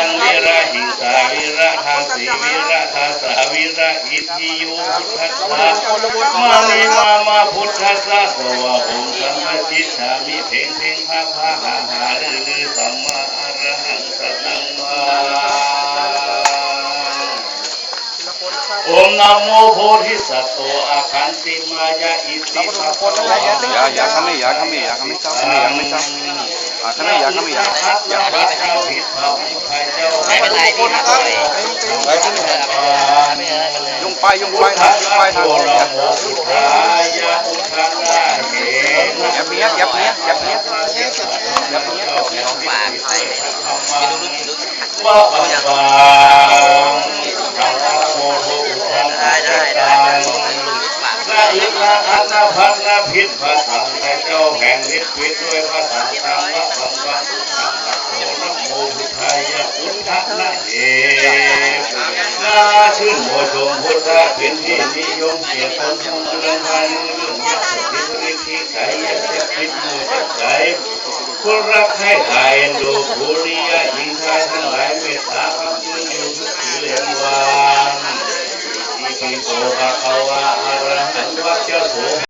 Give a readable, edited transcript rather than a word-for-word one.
งวิระหิงสาวิระทาสีวิระทาสาวิระอิทิยุพุทธัสสะมานิมาพุทธัสสะสวะหงสัมปจิตฉามิเพ่งเพ่งพาพาหาหาลือสัมมาอรหังสัตตังวาโอมนะโมโพธิสัตว์โตอาคันติมายาอิติภะคะวะya kami yung paiทางของฝากใส่ได้พระอันนาพันนาพิษพระสังฆเจ้าแห่งฤทธิ์วิทย์ด้วยพระสังฆังพระสังฆังสังฆโมนะโมพุทธายะพุทธะนะเอน่าชื่นโมชมพุทธะเป็นที่นิยมเกียรติคนทั้งเรื่องภายเรื่องยาสติฤทธิ์ที่ไก่ยาเสพติดมือจับใจคนรักให้ทายดูภูริยะยิ่งชายทั้งหลายเมตตาความชื่นอยู่ทุกที่เรียนวานอิติโสภะคะวะอะระหังสัมมาสัมพุทธัสสะ